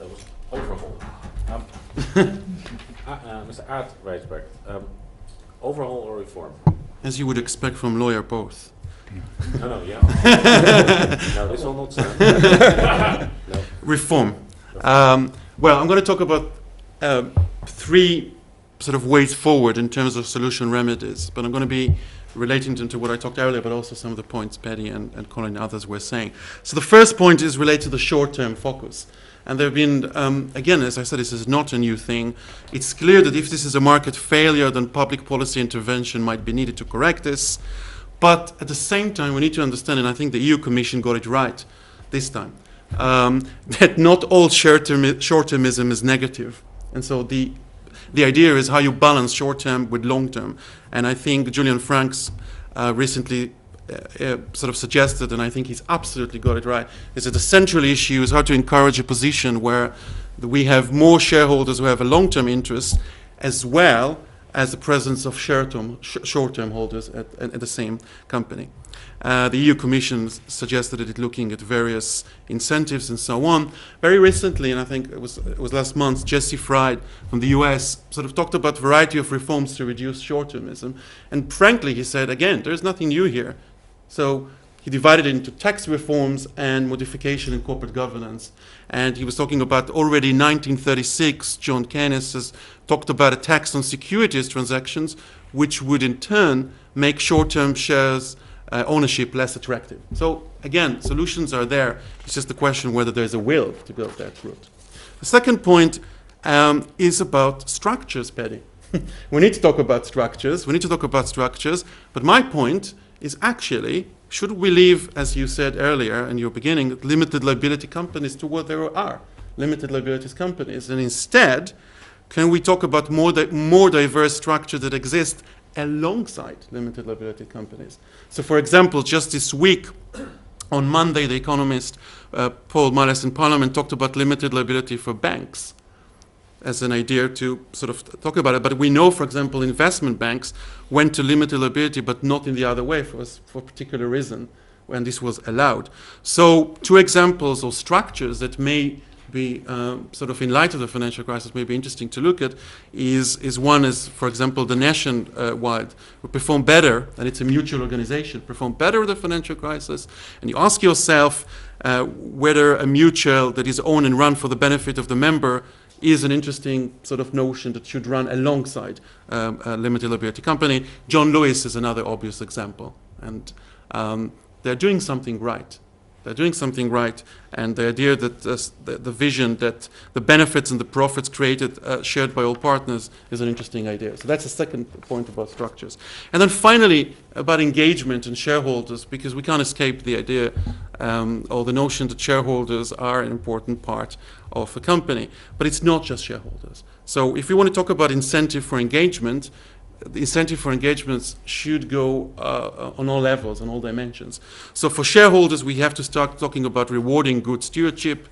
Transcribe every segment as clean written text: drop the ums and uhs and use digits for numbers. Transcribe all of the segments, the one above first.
that was overhaul. Mr. Aardrijsberg, overhaul or reform? As you would expect from lawyer, both. No, yeah. No, this will not stand. No. Reform. Well, I'm going to talk about three sort of ways forward in terms of solution remedies, but I'm going to be relating to what I talked earlier, but also some of the points Paddy and Colin and others were saying. So the first point is related to the short-term focus. And there have been, again, as I said, this is not a new thing. It's clear that if this is a market failure, then public policy intervention might be needed to correct this. But at the same time, we need to understand, and I think the EU Commission got it right this time, that not all short-termism is negative. And so the idea is how you balance short-term with long-term. And I think Julian Franks recently sort of suggested, and I think he's absolutely got it right, is that the central issue is how to encourage a position where we have more shareholders who have a long-term interest, as well as the presence of short-term holders at the same company. The EU Commission suggested that it's looking at various incentives and so on. Very recently, and I think it was last month, Jesse Fried from the US sort of talked about a variety of reforms to reduce short-termism. And frankly, he said, again, there's nothing new here. So he divided it into tax reforms and modification in corporate governance. And he was talking about already in 1936, John Keynes has talked about a tax on securities transactions, which would in turn make short-term shares ownership less attractive. So again, solutions are there. It's just a question whether there's a will to go that route. The second point is about structures, Paddy. We need to talk about structures. But my point is actually, should we leave, as you said earlier in your beginning, limited liability companies to what there are, limited liabilities companies, and instead, can we talk about more diverse structure that exists alongside limited liability companies? So, for example, just this week, on Monday, the economist Paul Mullis in Parliament talked about limited liability for banks as an idea to sort of talk about it. But we know, for example, investment banks went to limited liability, but not in the other way for a particular reason when this was allowed. So two examples of structures that may be sort of in light of the financial crisis may be interesting to look at is one is, for example, the Nationwide, who performed better, and it's a mutual organization, performed better with the financial crisis. And you ask yourself whether a mutual that is owned and run for the benefit of the member is an interesting sort of notion that should run alongside a limited liability company. John Lewis is another obvious example. And they're doing something right. They're doing something right, and the idea that the vision that the benefits and the profits created shared by all partners is an interesting idea. So that's the second point about structures. And then finally, about engagement and shareholders, because we can't escape the idea or the notion that shareholders are an important part of a company. But it's not just shareholders. So if we want to talk about incentive for engagement, the incentive for engagements should go on all levels, on all dimensions. So for shareholders, we have to start talking about rewarding good stewardship,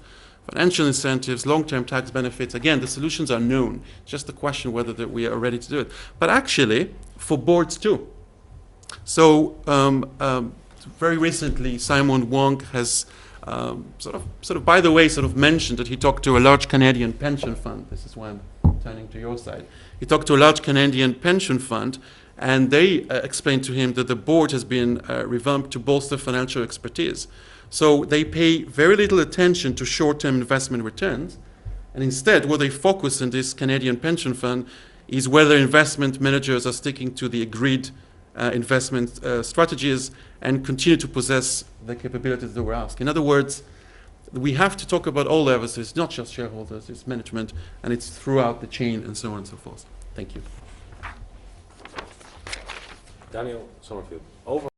financial incentives, long-term tax benefits. Again, the solutions are known. It's just a question whether we are ready to do it. But actually, for boards too. So very recently, Simon Wong has sort of by the way, mentioned that he talked to a large Canadian pension fund. This is why I'm turning to your side. He talked to a large Canadian pension fund, and they explained to him that the board has been revamped to bolster financial expertise. So they pay very little attention to short-term investment returns, and instead what they focus in this Canadian pension fund is whether investment managers are sticking to the agreed investment strategies and continue to possess the capabilities that were asked. In other words, we have to talk about all levels. It's not just shareholders, it's management, and it's throughout the chain and so on and so forth. Thank you. Daniel Sommerfield, over.